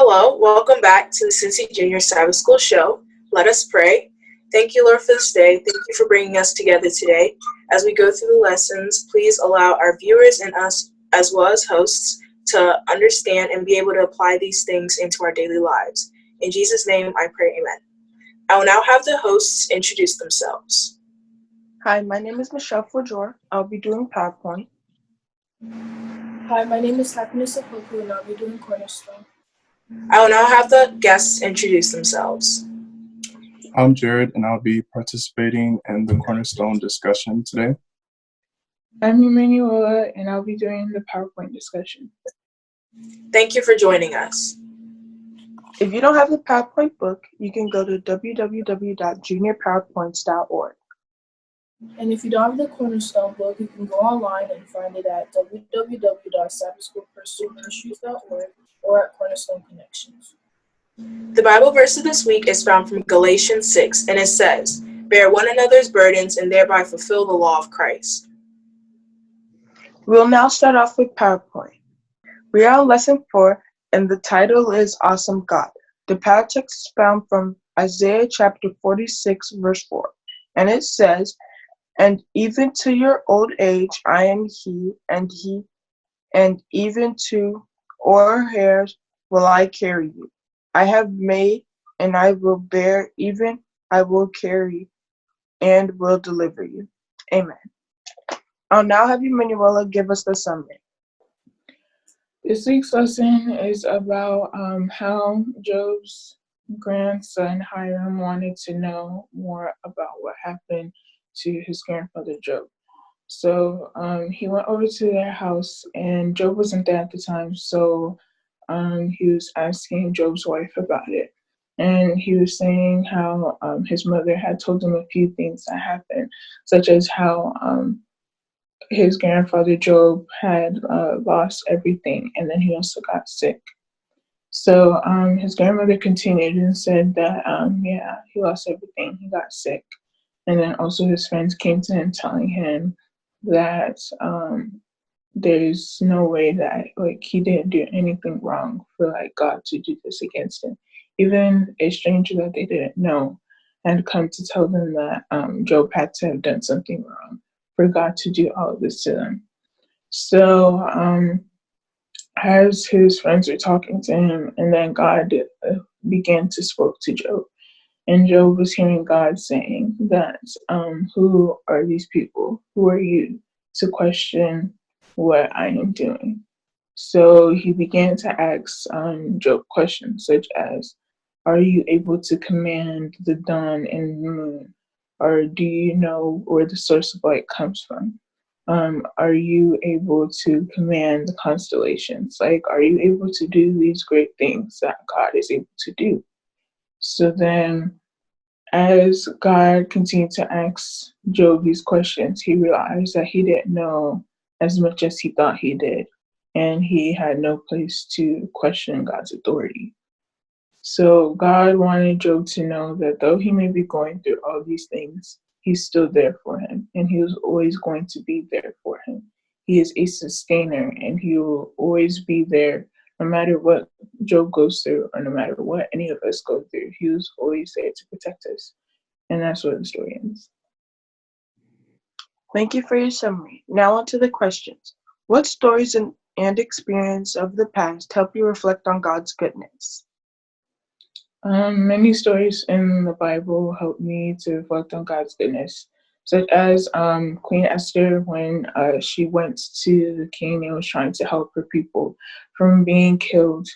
Hello, welcome back to the Cincy Junior Sabbath School show. Let us pray. Thank you, Lord, for this day. Thank you for bringing us together today. As we go through the lessons, please allow our viewers and us, as well as hosts, to understand and be able to apply these things into our daily lives. In Jesus' name, I pray, amen. I will now have the hosts introduce themselves. Hi, my name is Michelle Forjor. I'll be doing PowerPoint. Hi, my name is Happiness Apoku, and I'll be doing Cornerstone. I will now have the guests introduce themselves. I'm Jared, and I'll be participating in the Cornerstone discussion today. I'm Emanuela, and I'll be doing the PowerPoint discussion. Thank you for joining us. If you don't have the PowerPoint book, you can go to www.juniorpowerpoints.org. And if you don't have the Cornerstone book, you can go online and find it at www.sabbathschoolpursuitministries.org or at Cornerstone Connections. The Bible verse of this week is found from Galatians 6, and it says, "Bear one another's burdens and thereby fulfill the law of Christ." We'll now start off with PowerPoint. We are on Lesson 4, and the title is Awesome God. The PowerText is found from Isaiah chapter 46, verse 4, and it says, "And even to your old age I am he, and even to o'er hairs will I carry you. I have made, and I will bear, even I will carry, and will deliver you." Amen. I'll now have Emanuela give us the summary. This week's lesson is about how Job's grandson Hiram wanted to know more about what happened to his grandfather Job. So he went over to their house, and Job wasn't there at the time, so he was asking Job's wife about it. And he was saying how his mother had told him a few things that happened, such as how his grandfather Job had lost everything, and then he also got sick. So his grandmother continued and said that, he lost everything, he got sick. And then also his friends came to him telling him that there's no way that he didn't do anything wrong for God to do this against him. Even a stranger that they didn't know had come to tell them that Job had to have done something wrong for God to do all of this to them. So as his friends were talking to him, and then God began to speak to Job. And Job was hearing God saying that, who are these people? Who are you to question what I am doing? So he began to ask Job questions such as, are you able to command the dawn and the moon? Or do you know where the source of light comes from? Are you able to command the constellations? Are you able to do these great things that God is able to do? So then, as God continued to ask Job these questions, he realized that he didn't know as much as he thought he did, and he had no place to question God's authority. So God wanted Job to know that though he may be going through all these things, he's still there for him, and he was always going to be there for him. He is a sustainer, and he will always be there no matter what Job goes through, or no matter what any of us go through. He was always there to protect us. And that's where the story ends. Thank you for your summary. Now on to the questions. What stories and experience of the past help you reflect on God's goodness? Many stories in the Bible help me to reflect on God's goodness, such as Queen Esther, when she went to the king and was trying to help her people from being killed.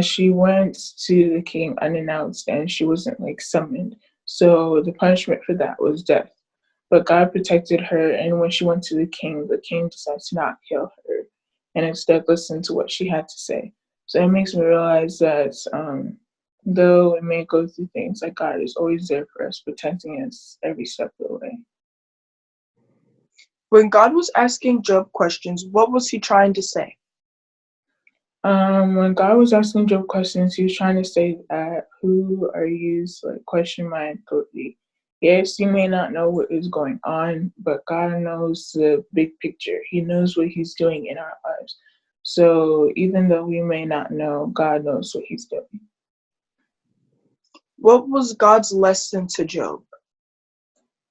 She went to the king unannounced, and she wasn't summoned. So the punishment for that was death. But God protected her, and when she went to the king decided to not kill her, and instead listen to what she had to say. So it makes me realize that though we may go through things, God is always there for us, protecting us every step of the way. When God was asking Job questions, what was he trying to say? When God was asking Job questions, he was trying to say that, who are you to question my authority? Yes, you may not know what is going on, but God knows the big picture. He knows what he's doing in our lives. So even though we may not know, God knows what he's doing. What was God's lesson to Job?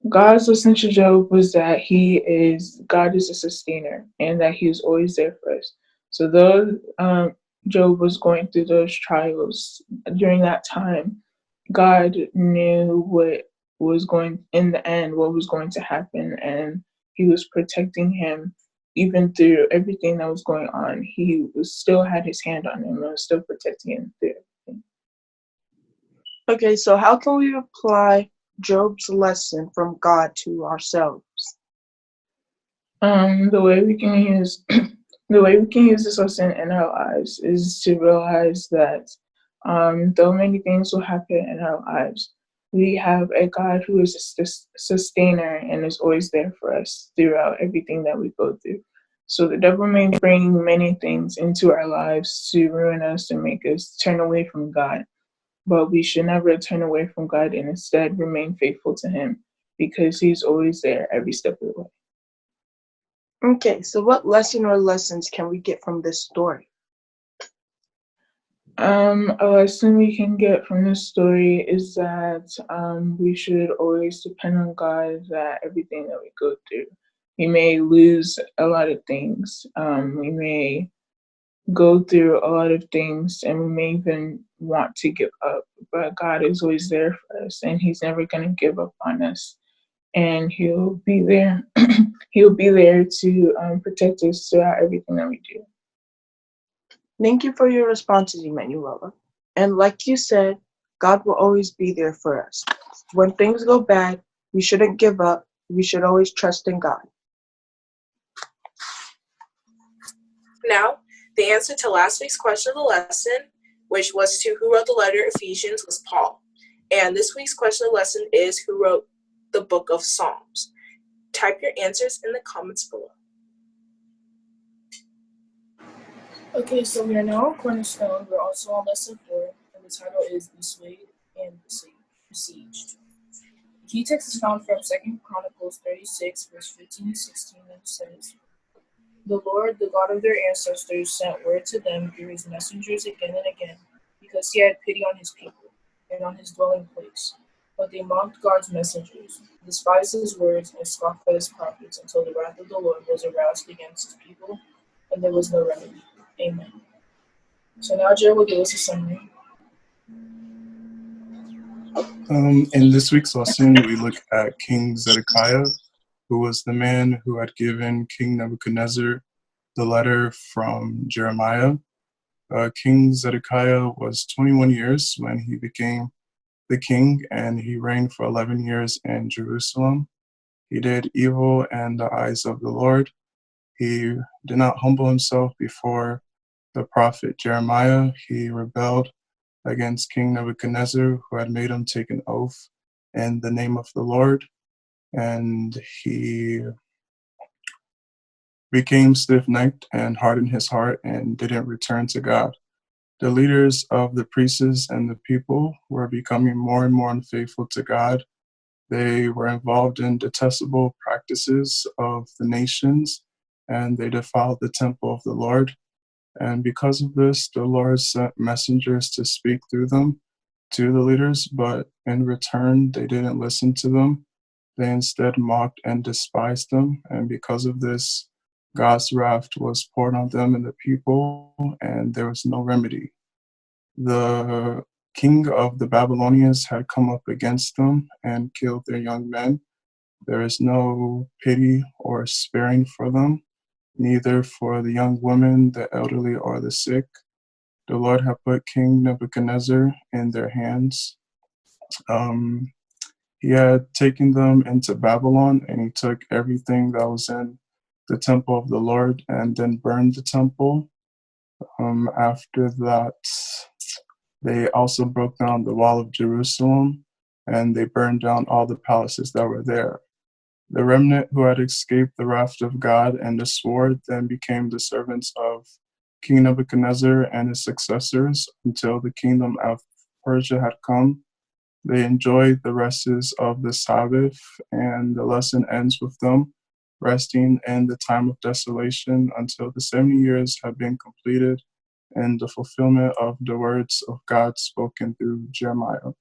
God's lesson to Job was that God is a sustainer and that he is always there for us. So though Job was going through those trials during that time, God knew what was going in the end, what was going to happen, and he was protecting him even through everything that was going on. He still had his hand on him and was still protecting him through everything. Okay, so how can we apply Job's lesson from God to ourselves? The way we can use the way we can use this lesson in our lives is to realize that though many things will happen in our lives, we have a God who is a sustainer and is always there for us throughout everything that we go through. So the devil may bring many things into our lives to ruin us and make us turn away from God. But we should never turn away from God and instead remain faithful to him because he's always there every step of the way. Okay, so what lesson or lessons can we get from this story? A lesson we can get from this story is that we should always depend on God that everything that we go through. We may lose a lot of things. We may go through a lot of things and we may even want to give up, but God is always there for us and he's never going to give up on us. And he'll be there. He'll be there to protect us throughout everything that we do. Thank you for your responses, Emanuela. And like you said, God will always be there for us. When things go bad, we shouldn't give up. We should always trust in God. Now, the answer to last week's question of the lesson, which was to who wrote the letter Ephesians, was Paul. And this week's question of the lesson is who wrote the book of Psalms. Type your answers in the comments below. Okay, so we are now on Cornerstone. We're also on lesson 4, and the title is Besieged and Besieged. The key text is found from 2 Chronicles 36, verse 15 and 16, and it says, "The Lord, the God of their ancestors, sent word to them through his messengers again and again, because he had pity on his people and on his dwelling place. But they mocked God's messengers, despised his words, and scoffed at his prophets until the wrath of the Lord was aroused against his people, and there was no remedy." Amen. So now Jared will give us a summary. In this week's lesson, we look at King Zedekiah, who was the man who had given King Nebuchadnezzar the letter from Jeremiah. King Zedekiah was 21 years when he became the king, and he reigned for 11 years in Jerusalem. He did evil in the eyes of the Lord. He did not humble himself before the prophet Jeremiah. He rebelled against King Nebuchadnezzar, who had made him take an oath in the name of the Lord, and he became stiff-necked and hardened his heart and didn't return to God. The leaders of the priests and the people were becoming more and more unfaithful to God. They were involved in detestable practices of the nations, and they defiled the temple of the Lord. And because of this, the Lord sent messengers to speak through them to the leaders, but in return, they didn't listen to them. They instead mocked and despised them. And because of this, God's wrath was poured on them and the people, and there was no remedy. The king of the Babylonians had come up against them and killed their young men. There is no pity or sparing for them, neither for the young women, the elderly, or the sick. The Lord had put King Nebuchadnezzar in their hands. He had taken them into Babylon, and he took everything that was in the temple of the Lord and then burned the temple. After that, they also broke down the wall of Jerusalem, and they burned down all the palaces that were there. The remnant who had escaped the wrath of God and the sword then became the servants of King Nebuchadnezzar and his successors until the kingdom of Persia had come. They enjoyed the rest of the Sabbath, and the lesson ends with them resting in the time of desolation until the 70 years have been completed and the fulfillment of the words of God spoken through Jeremiah.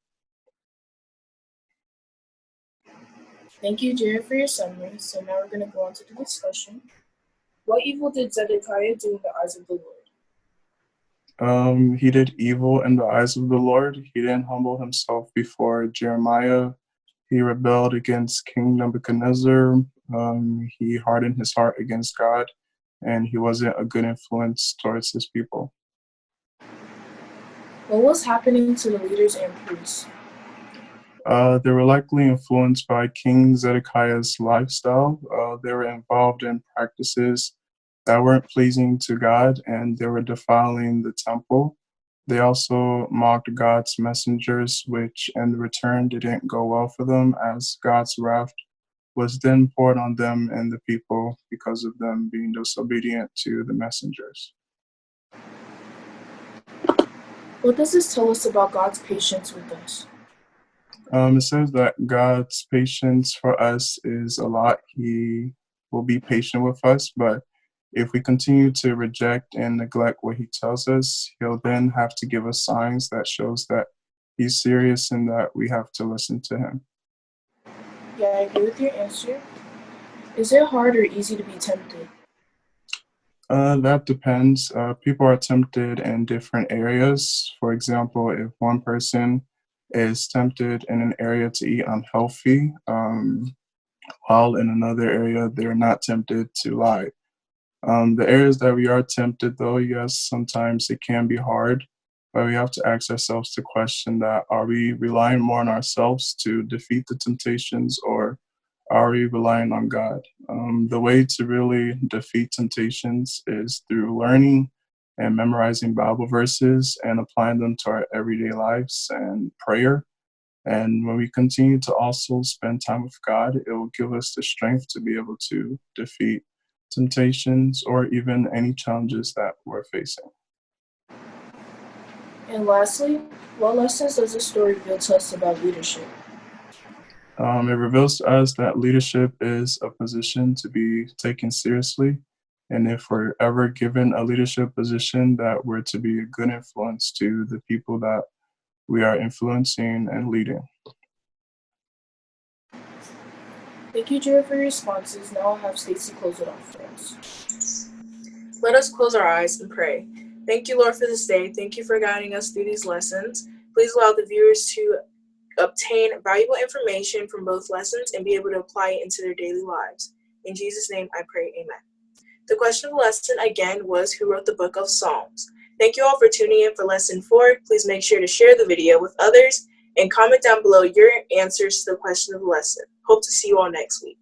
Thank you, Jared, for your summary. So now we're going to go on to the discussion. What evil did Zedekiah do in the eyes of the Lord? He did evil in the eyes of the Lord. He didn't humble himself before Jeremiah. He rebelled against King Nebuchadnezzar. He hardened his heart against God, and he wasn't a good influence towards his people. What was happening to the leaders and priests? They were likely influenced by King Zedekiah's lifestyle. They were involved in practices that weren't pleasing to God, and they were defiling the temple. They also mocked God's messengers, which in return didn't go well for them, as God's wrath was then poured on them and the people because of them being disobedient to the messengers. What does this tell us about God's patience with us? It says that God's patience for us is a lot. He will be patient with us, but if we continue to reject and neglect what he tells us, he'll then have to give us signs that shows that he's serious and that we have to listen to him. Yeah, I agree with your answer. Is it hard or easy to be tempted? That depends. People are tempted in different areas. For example, if one person is tempted in an area to eat unhealthy, while in another area they're not tempted to lie. The areas that we are tempted, though, yes, sometimes it can be hard, but we have to ask ourselves the question that are we relying more on ourselves to defeat the temptations, or are we relying on God? The way to really defeat temptations is through learning and memorizing Bible verses and applying them to our everyday lives and prayer. And when we continue to also spend time with God, it will give us the strength to be able to defeat temptations or even any challenges that we're facing. And lastly, what lessons does the story reveal to us about leadership? It reveals to us that leadership is a position to be taken seriously. And if we're ever given a leadership position, that we're to be a good influence to the people that we are influencing and leading. Thank you, Jared, for your responses. Now I'll have Stacy close it off for us. Let us close our eyes and pray. Thank you, Lord, for this day. Thank you for guiding us through these lessons. Please allow the viewers to obtain valuable information from both lessons and be able to apply it into their daily lives. In Jesus' name I pray, amen. The question of the lesson again was, who wrote the book of Psalms? Thank you all for tuning in for lesson 4. Please make sure to share the video with others and comment down below your answers to the question of the lesson. Hope to see you all next week.